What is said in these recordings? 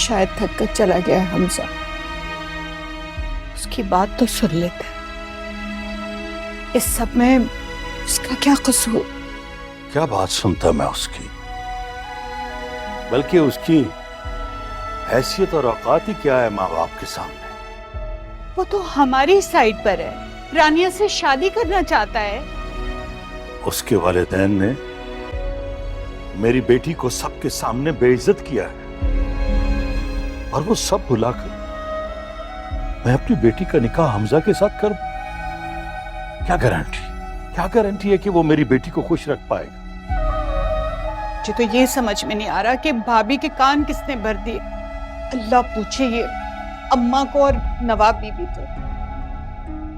शायद थक कर चला गया हमजा। उसकी बात तो सुन लेते। इस सब में उसका क्या कसूर? क्या बात सुनता मैं उसकी, बल्कि उसकी हैसियत और औकात ही क्या है माँ बाप के सामने। वो तो हमारी साइड पर है, रानिया से शादी करना चाहता है। उसके वालिदैन ने मेरी बेटी को सबके सामने बेइज्जत किया है, और वो सब भुलाकर मैं अपनी बेटी का निकाह हमजा के साथ कर दूं। क्या गारंटी है कि वो मेरी बेटी को खुश रख पाएगा? मुझे तो ये समझ में नहीं आ रहा कि भाभी के कान किसने भर दिए। अल्लाह पूछे ये अम्मा को और नवाब बीबी को।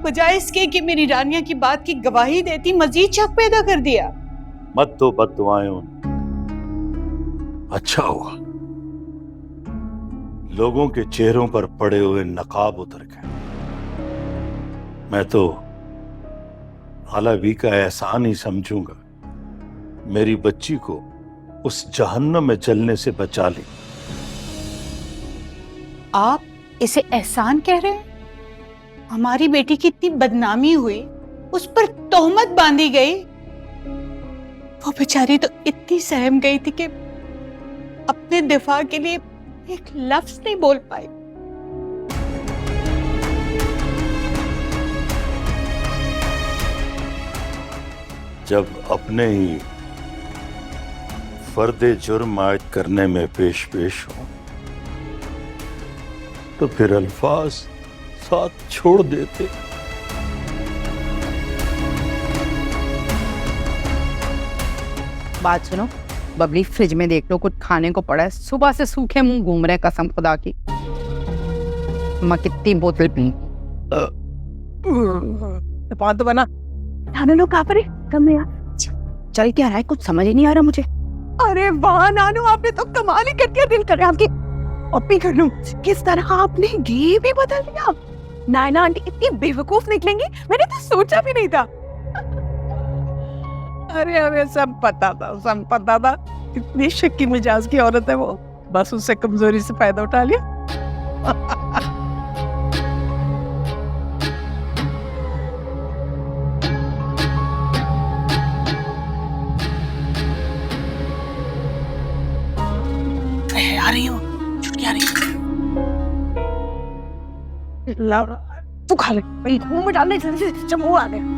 बजाय इसके कि मेरी रानिया की बात की गवाही देती, मजीद शक पैदा कर दिया। मत दो बद्दुआएं उन। अच्छा हुआ लोगों के चेहरों पर पड़े हुए नकाब उतर गए। मैं तो आलावी का एहसान ही समझूंगा, मेरी बच्ची को उस जहन्नम में जलने से बचा ली। आप इसे एहसान कह रहे हैं? हमारी बेटी की इतनी बदनामी हुई, उस पर तोहमत बांधी गई, वो बेचारी तो इतनी सहम गई थी कि अपने दिफा के लिए एक लफ्ज नहीं बोल पाई। जब अपने ही फर्दे जुर्म आयद करने में पेश हो तो फिर अल्फाज साथ छोड़ देते। बात सुनो, बबली फ्रिज में देख लो, कुछ खाने को पड़ा है। सुबह से सूखे मुंह घूम रहे, कसम खुदा की। मैं कितनी बोतल पी पान तो बना खाने लो। कहाँ पर है? कम है यार, चल क्या रहा है, कुछ समझ ही नहीं आ रहा मुझे। अरे वाह नानू, आपने तो कमाल ही कर दिया। दिल करे आपकी अपनी कर लूं। किस तरह आपने घी भी बदल दिया। नायना आंटी इतनी बेवकूफ निकलेंगी, मैंने तो सोचा भी नहीं था। अरे हमें सब पता था। इतनी शक्की मिजाज की औरत है वो, बस उससे कमजोरी से फायदा उठा लिया। आ रही हो, छुटकी आ रही है। तू खा ले, मुंह में डालने से मुंह आ गया।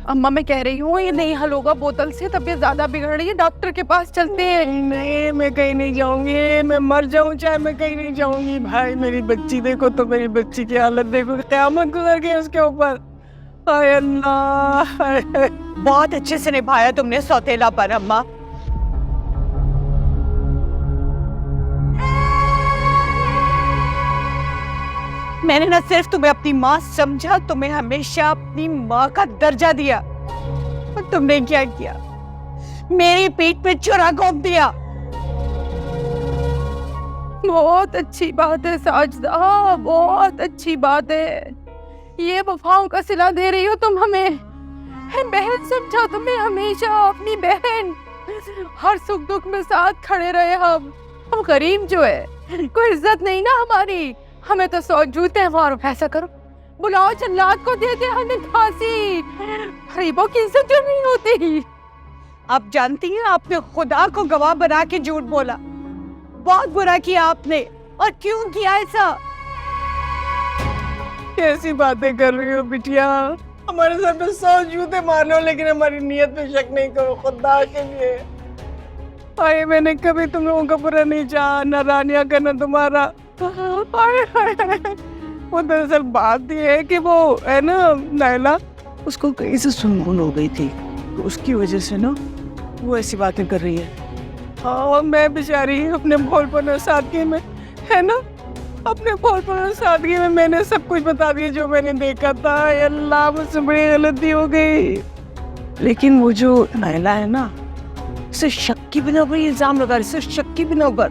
अम्मा मैं कह रही हूँ ये नहीं हल होगा बोतल से, तबीयत ज्यादा बिगड़ रही है, डॉक्टर के पास चलते हैं। नहीं मैं कहीं नहीं जाऊंगी, मैं मर जाऊं चाहे मैं कहीं नहीं जाऊंगी। भाई मेरी बच्ची देखो तो, मेरी बच्ची की हालत देखो, क़यामत गुजर गई उसके ऊपर। हाय अल्लाह। बहुत अच्छे से निभाया तुमने सौतेलापन अम्मा। मैंने न सिर्फ तुम्हें अपनी माँ समझा, तुम्हें हमेशा अपनी माँ का दर्जा दिया, और तुमने क्या किया? मेरी पीठ पे छुरा घोंप दिया। बहुत अच्छी बात है साजिदा, बहुत अच्छी बात है। ये वफाओं का सिला दे रही हो तुम हमें। बहन समझा तुम्हें हमेशा, अपनी बहन। हर सुख दुख में साथ खड़े रहे हम गरीब जो है, कोई इज्जत नहीं ना हमारी। हमें तो 100 जूते हैं मारो। ऐसा करो, बुलाओ जल्लाद को, दे दे हमें फांसी। गरीबों की इज्जत जो नहीं होती। आप जानती हैं आपने खुदा को गवाह बना के झूठ बोला। बहुत बुरा किया आपने। और क्यों किया ऐसा? कैसी बातें कर रही हो बिटिया? हमारे सर पे 100 जूते मार लो, लेकिन हमारी नियत पे शक नहीं करो खुदा के लिए। आए मैंने कभी तुम लोगों का बुरा नहीं चाहा, न रानिया का न तुम्हारा। वो दरअसल बात ये है कि वो है ना नायला, उसको कहीं से सुनगुन हो गई थी, तो उसकी वजह से ना वो ऐसी बातें कर रही है। हाँ मैं बेचारी अपने भोलपन और सादगी में, है ना, अपने भोलपन और सादगी में मैंने सब कुछ बता दिया जो मैंने देखा था। अल्लाह मुझसे बड़ी गलती हो गई। लेकिन वो जो नायला है ना, उसे शक की बिना पर इल्जाम लगा रही, सिर्फ शक की बिना पर।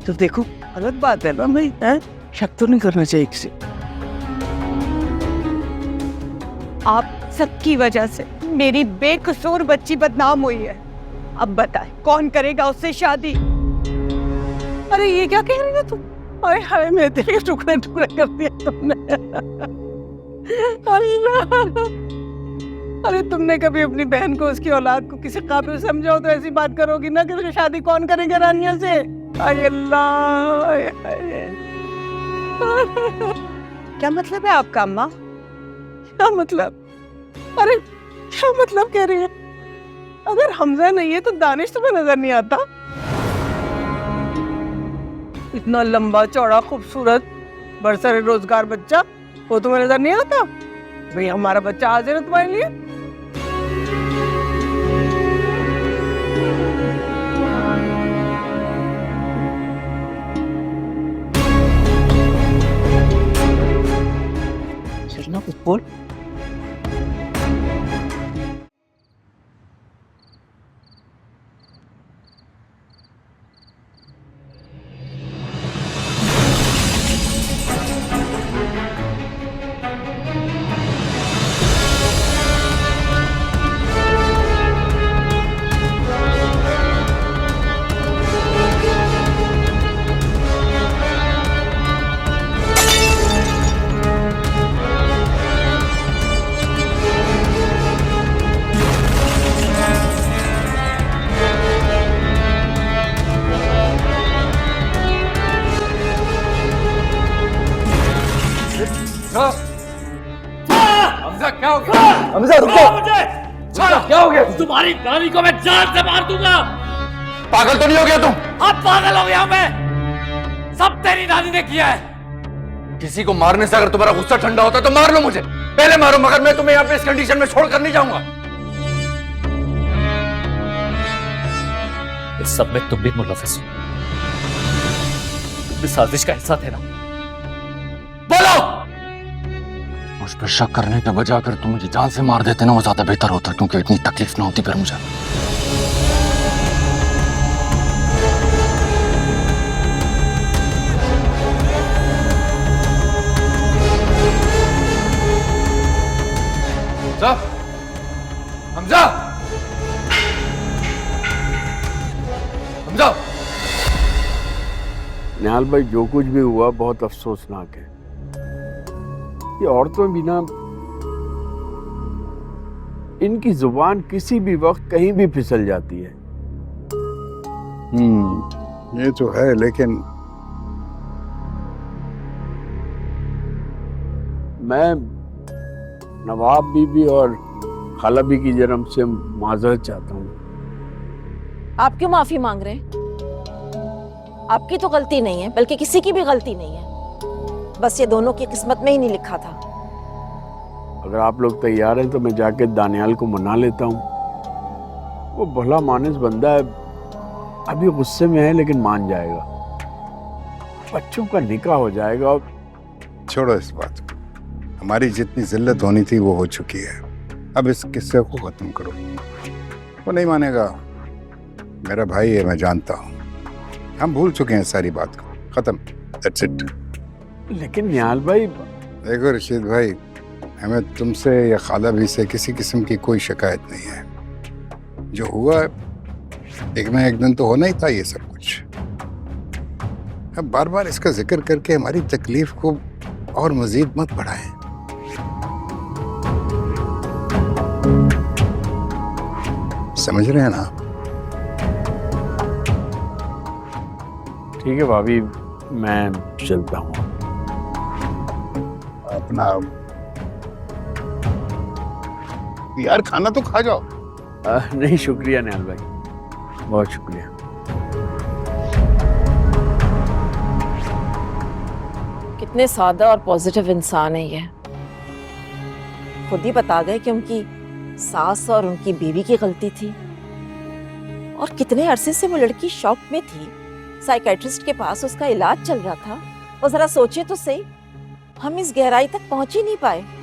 तो देखो गलत बात है ना भाई, है? शक तो नहीं करना चाहिए किसी। आप सबकी वजह से मेरी बेकसूर बच्ची बदनाम हुई है। अब बताए कौन करेगा उससे शादी? अरे ये क्या कह रही हो तुम? अरे हाय, मेरे दिल के टुकड़े टुकड़े कर दिए तुमने। अल्लाह, अरे तुमने कभी अपनी बहन को, उसकी औलाद को किसी काबिल समझा हो तो ऐसी बात करोगी ना कि उसकी शादी कौन करेंगे रानिया से? अरे अल्लाह, हाय, हाय। क्या मतलब है आपका अम्मा? क्या मतलब? अरे क्या मतलब कह रही है? अगर हमजा नहीं है तो दानिश तुम्हें नजर नहीं आता? इतना लंबा चौड़ा खूबसूरत बरसर रोजगार बच्चा वो तुम्हें नजर नहीं आता? भाई हमारा बच्चा हाजिर है तुम्हारे लिए। चलना कुछ बोल। हमजा क्या हो गया? हमजा रुको मुझे। क्या हो गया? तुम्हारी नानी को मैं जान से मार दूंगा। पागल तो नहीं हो गया तुम? हाँ पागल हो गया मैं। सब तेरी नानी ने किया है। किसी को मारने से अगर तुम्हारा गुस्सा ठंडा होता तो मार लो मुझे, पहले मारो, मगर मैं तुम्हें यहाँ पे इस कंडीशन में छोड़कर नहीं जाऊंगा। इस सब में तुम भी मुलविस हो, तुम भी साजिश का हिस्सा थे ना? बोलो। मुझ पर शक करने के बजाय अगर तुम मुझे जान से मार देते ना वो ज्यादा बेहतर होता, क्योंकि इतनी तकलीफ ना होती फिर मुझे। हमजा, हमजा। निहाल भाई, जो कुछ भी हुआ बहुत अफसोसनाक है। ये औरतों भी ना, इनकी जुबान किसी भी वक्त कहीं भी फिसल जाती है। ये तो है, लेकिन मैं नवाब बीबी और खाला बी की जन्म से माजरत चाहता हूँ। आप क्यों माफी मांग रहे हैं? आपकी तो गलती नहीं है, बल्कि किसी की भी गलती नहीं है, बस ये दोनों की किस्मत में ही नहीं लिखा था। अगर आप लोग तैयार हैं तो मैं जाके दानियाल को मना लेता हूँ। वो भला मानस बंदा है, अभी गुस्से में है लेकिन मान जाएगा। बच्चों का निकाह हो जाएगा और छोड़ो इस बात को। हमारी जितनी जिल्लत होनी थी वो हो चुकी है। अब इस किस्से को खत्म करो। वो नहीं मानेगा, मेरा भाई है, मैं जानता हूँ। हम भूल चुके हैं सारी बात को, खत्म, दैट्स इट। लेकिन निहाल भाई, देखो रशीद भाई, हमें तुमसे या खाला भी से किसी किस्म की कोई शिकायत नहीं है। जो हुआ एक ना एक दिन तो होना ही था ये सब कुछ। अब बार बार इसका जिक्र करके हमारी तकलीफ को और मजीद मत बढ़ाएं। समझ रहे हैं ना? ठीक है भाभी, मैं चलता हूँ। अपना यार खाना तो खा जाओ। नहीं शुक्रिया निहाल भाई, बहुत शुक्रिया। कितने सादा और पॉजिटिव इंसान है ये। खुद ही बता गए कि उनकी सास और उनकी बीवी की गलती थी, और कितने अरसे से वो लड़की शॉक में थी। साइकेट्रिस्ट के पास उसका इलाज चल रहा था। और जरा सोचे तो सही, हम इस गहराई तक पहुंच ही नहीं पाए।